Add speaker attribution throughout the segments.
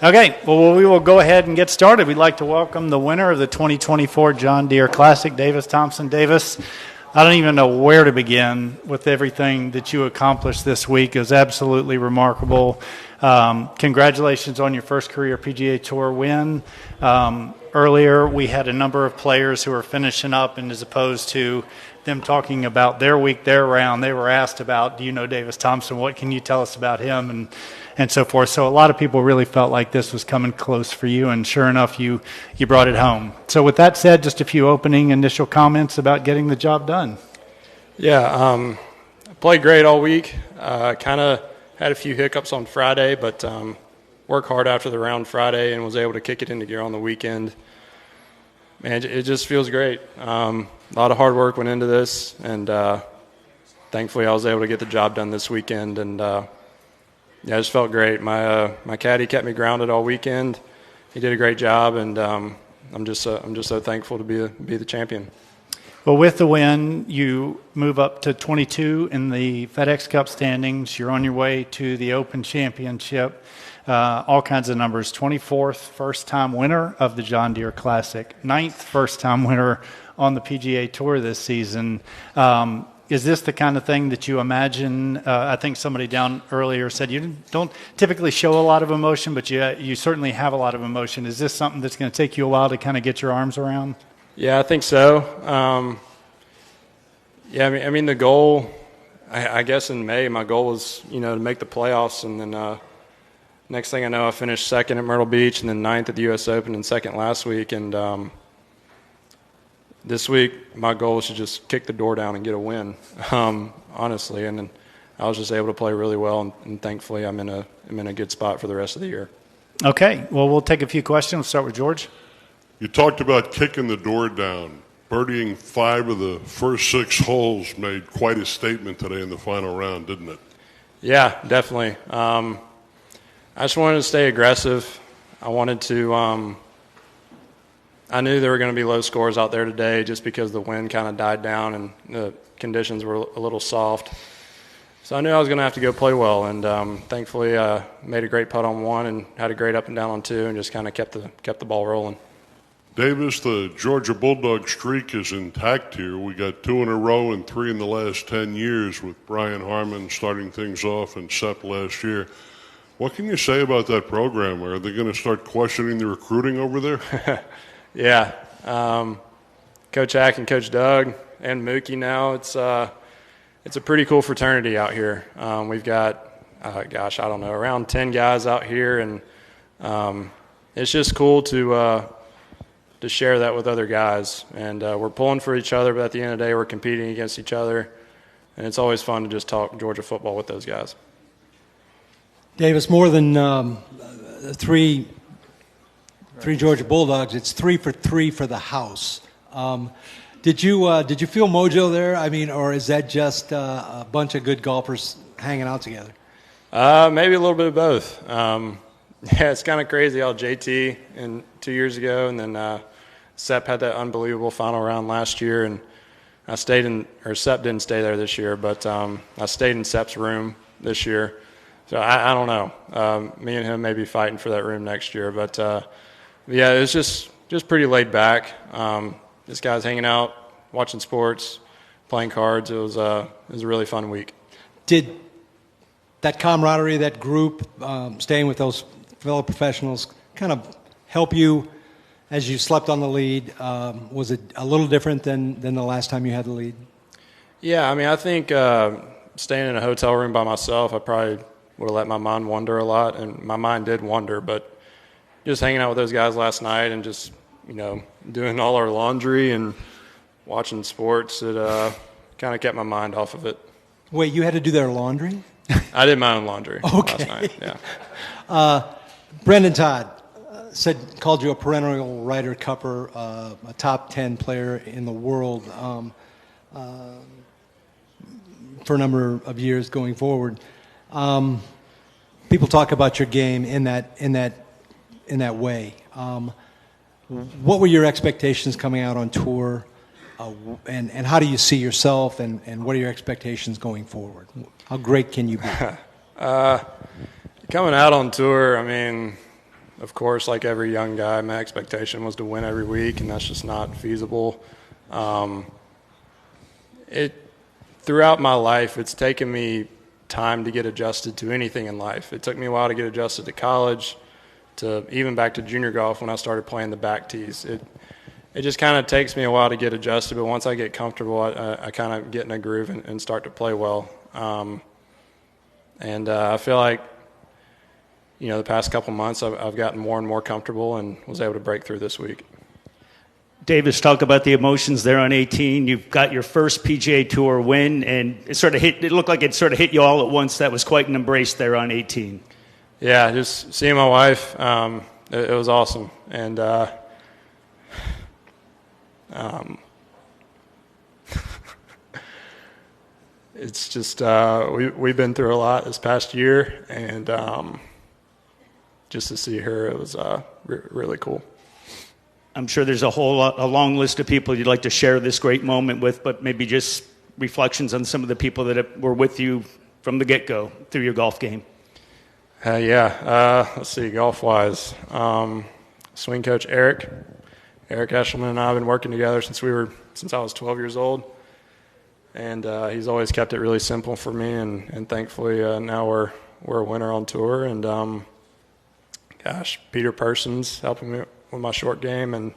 Speaker 1: Okay, well, we will go ahead and get started. We'd like to welcome the winner of the 2024 John Deere Classic, Davis Thompson. Davis, I don't even know where to begin with everything that you accomplished this week. It was absolutely remarkable. Congratulations on your first career PGA Tour win. Earlier, we had a number of players who were finishing up, and as opposed to them talking about their week, their round, they were asked about, do you know Davis Thompson? What can you tell us about him? And so forth. So a lot of people really felt like this was coming close for you, and sure enough, you brought it home. So with that said, just a few opening initial comments about getting the job done.
Speaker 2: Yeah, I played great all week. Kind of had a few hiccups on Friday, but worked hard after the round Friday and was able to kick it into gear on the weekend. Man, it just feels great. A lot of hard work went into this, and thankfully I was able to get the job done this weekend, and yeah, it just felt great. My caddy kept me grounded all weekend. He did a great job, and I'm just so thankful to be the champion.
Speaker 1: Well, with the win, you move up to 22 in the FedEx Cup standings. You're on your way to the Open Championship. All kinds of numbers. 24th first-time winner of the John Deere Classic. 9th first-time winner on the PGA Tour this season. Is this the kind of thing that you imagine? I think somebody down earlier said you don't typically show a lot of emotion, but you certainly have a lot of emotion. Is this something that's going to take you a while to kind of get your arms around?
Speaker 2: Yeah, I think so. Yeah, I mean the goal, I guess in May, my goal was, to make the playoffs, and then next thing I know, I finished second at Myrtle Beach, and then 9th at the U.S. Open, and second last week, and this week, my goal was to just kick the door down and get a win, honestly. And then I was just able to play really well, and thankfully I'm in a good spot for the rest of the year.
Speaker 1: Okay. Well, we'll take a few questions. We'll start with George.
Speaker 3: You talked about kicking the door down. Birdieing 5 of the first 6 holes made quite a statement today in the final round, didn't it?
Speaker 2: Yeah, definitely. I just wanted to stay aggressive. I wanted to I knew there were going to be low scores out there today just because the wind kind of died down and the conditions were a little soft. So I knew I was going to have to go play well, and thankfully made a great putt on 1 and had a great up and down on 2 and just kind of kept the ball rolling.
Speaker 3: Davis, the Georgia Bulldog streak is intact here. We got 2 in a row and 3 in the last 10 years with Brian Harmon starting things off and Sepp last year. What can you say about that program? Are they going to start questioning the recruiting over there?
Speaker 2: Yeah, Coach Hack and Coach Doug and Mookie now, it's a pretty cool fraternity out here. We've got, around 10 guys out here, and it's just cool to share that with other guys. And we're pulling for each other, but at the end of the day, we're competing against each other, and it's always fun to just talk Georgia football with those guys.
Speaker 4: Davis, more than three Georgia Bulldogs. It's 3 for 3 for the house. Did you feel mojo there? I mean, or is that just a bunch of good golfers hanging out together?
Speaker 2: Maybe a little bit of both. Yeah, it's kind of crazy how JT 2 years ago, and then Sepp had that unbelievable final round last year, and Sepp didn't stay there this year, but I stayed in Sepp's room this year. So I don't know. Me and him may be fighting for that room next year, but. Yeah, it was just pretty laid back. This guy's hanging out, watching sports, playing cards. It was a really fun week.
Speaker 4: Did that camaraderie, that group, staying with those fellow professionals, kind of help you as you slept on the lead? Was it a little different than the last time you had the lead? Yeah,
Speaker 2: I mean, I think staying in a hotel room by myself, I probably would have let my mind wander a lot, and my mind did wander, but just hanging out with those guys last night and just, doing all our laundry and watching sports, it kind of kept my mind off of it.
Speaker 4: Wait, you had to do their laundry?
Speaker 2: I did my own laundry
Speaker 4: last
Speaker 2: night, yeah.
Speaker 4: Brendan Todd called you a perennial Ryder Cupper, a top 10 player in the world for a number of years going forward. People talk about your game in that way. What were your expectations coming out on tour, and how do you see yourself, and what are your expectations going forward? How great can you be?
Speaker 2: Coming out on tour, I mean, of course, like every young guy, my expectation was to win every week, and that's just not feasible. Throughout my life, it's taken me time to get adjusted to anything in life. It took me a while to get adjusted to college, to even back to junior golf when I started playing the back tees. It just kind of takes me a while to get adjusted, but once I get comfortable, I kind of get in a groove and start to play well. I feel like, the past couple months I've gotten more and more comfortable and was able to break through this week.
Speaker 5: Davis, talk about the emotions there on 18. You've got your first PGA Tour win, and it looked like it sort of hit you all at once. That was quite an embrace there on 18.
Speaker 2: Yeah, just seeing my wife, it was awesome. And it's just we've been through a lot this past year, and just to see her, it was really cool.
Speaker 5: I'm sure there's a long list of people you'd like to share this great moment with, but maybe just reflections on some of the people that were with you from the get-go through your golf game.
Speaker 2: Let's see, golf-wise. Swing coach Eric Eshelman and I have been working together since I was 12 years old. And he's always kept it really simple for me, and thankfully now we're a winner on tour. And Peter Persons helping me with my short game, and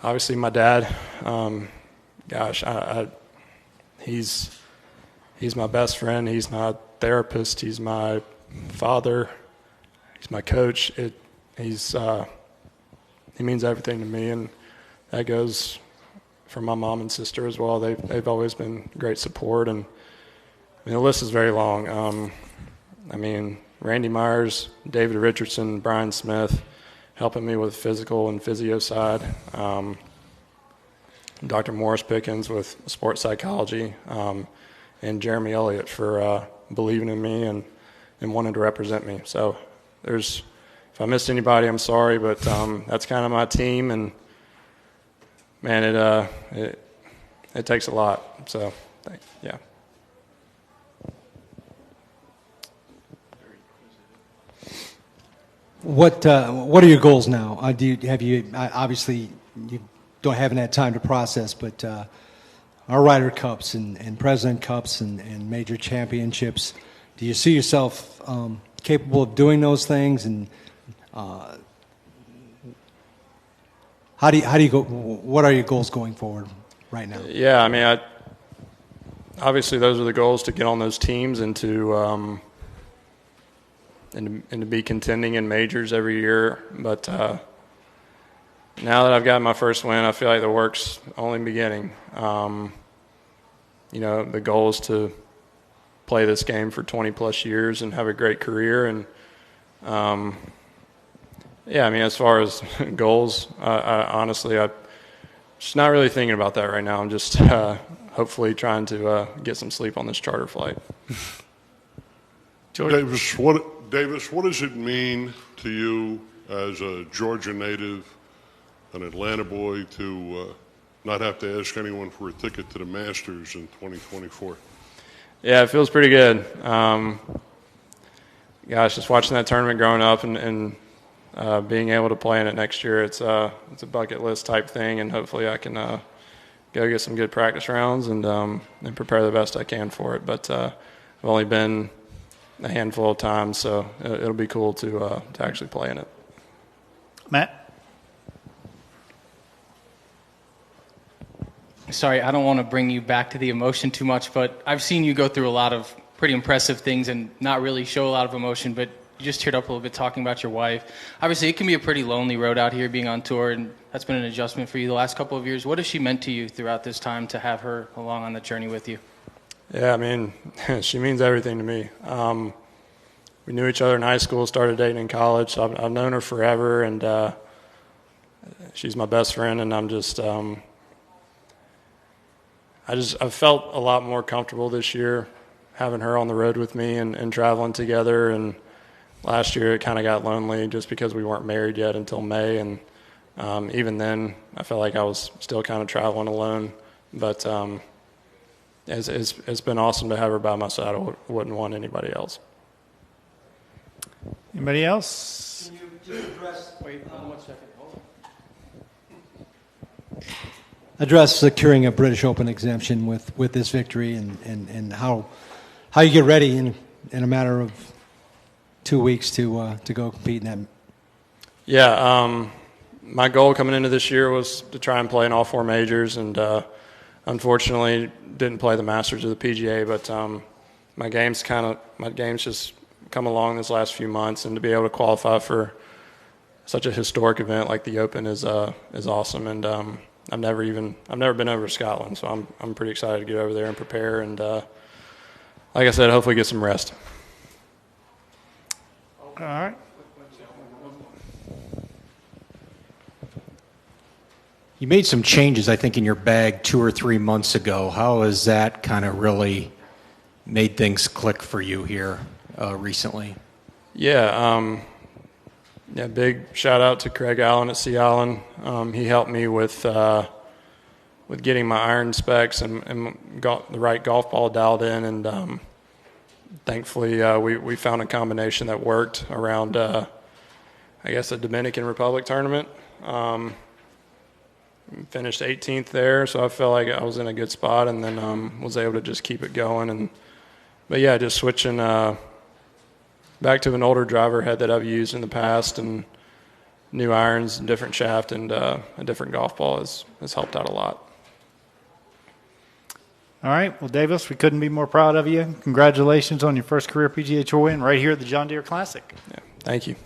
Speaker 2: obviously my dad. He's my best friend. He's my therapist. He's my father. He's my coach. He means everything to me, and that goes for my mom and sister as well. They've always been great support, and the list is very long. Randy Myers, David Richardson, Brian Smith, helping me with physical and physio side. Dr. Morris Pickens with sports psychology, and Jeremy Elliott for believing in me and wanting to represent me. So if I missed anybody, I'm sorry, but that's kind of my team, and man, it takes a lot. So, yeah.
Speaker 4: What are your goals now? Obviously you haven't had time to process, but our Ryder Cups and President Cups and major championships. Do you see yourself capable of doing those things? And how do you go? What are your goals going forward right now?
Speaker 2: Yeah, obviously those are the goals, to get on those teams and to be contending in majors every year. But now that I've got my first win, I feel like the work's only beginning. The goal is to play this game for 20 plus years and have a great career. And as far as goals, I'm just not really thinking about that right now. I'm just hopefully trying to get some sleep on this charter flight.
Speaker 3: Davis, what does it mean to you as a Georgia native, an Atlanta boy, to not have to ask anyone for a ticket to the Masters in 2024?
Speaker 2: Yeah, it feels pretty good. Just watching that tournament growing up and being able to play in it next year, it's a bucket list type thing, and hopefully I can go get some good practice rounds and prepare the best I can for it. But I've only been a handful of times, so it'll be cool to actually play in it.
Speaker 1: Matt?
Speaker 6: Sorry, I don't want to bring you back to the emotion too much, but I've seen you go through a lot of pretty impressive things and not really show a lot of emotion, but you just teared up a little bit talking about your wife. Obviously, it can be a pretty lonely road out here being on tour, and that's been an adjustment for you the last couple of years. What has she meant to you throughout this time to have her along on the journey with you? Yeah,
Speaker 2: she means everything to me. We knew each other in high school, started dating in college, so I've known her forever, and she's my best friend, and I've felt a lot more comfortable this year having her on the road with me and traveling together. And last year it kind of got lonely just because we weren't married yet until May, and even then I felt like I was still kind of traveling alone. But it's been awesome to have her by my side. I wouldn't want anybody else.
Speaker 1: Anybody else?
Speaker 4: Can you just address?
Speaker 6: Wait, 1 second. Hold on.
Speaker 4: Address securing a British Open exemption with this victory and how you get ready in a matter of 2 weeks to go compete in that.
Speaker 2: Yeah, my goal coming into this year was to try and play in all 4 majors, and unfortunately didn't play the Masters of the PGA. But my game's just come along this last few months, and to be able to qualify for such a historic event like the Open is awesome. And I've never been over to Scotland, so I'm pretty excited to get over there and prepare. And like I said, hopefully get some rest.
Speaker 1: All right.
Speaker 7: You made some changes, I think, in your bag 2 or 3 months ago. How has that kind of really made things click for you here recently?
Speaker 2: Yeah, big shout out to Craig Allen at Sea Island. He helped me with getting my iron specs and got the right golf ball dialed in, and thankfully we found a combination that worked around, I guess, a Dominican Republic tournament. Finished 18th there, so I felt like I was in a good spot, and then was able to just keep it going. But yeah, just switching back to an older driver head that I've used in the past, and new irons and different shaft and a different golf ball has helped out a lot.
Speaker 1: All right. Well, Davis, we couldn't be more proud of you. Congratulations on your first career PGA Tour win right here at the John Deere Classic.
Speaker 2: Yeah, thank you.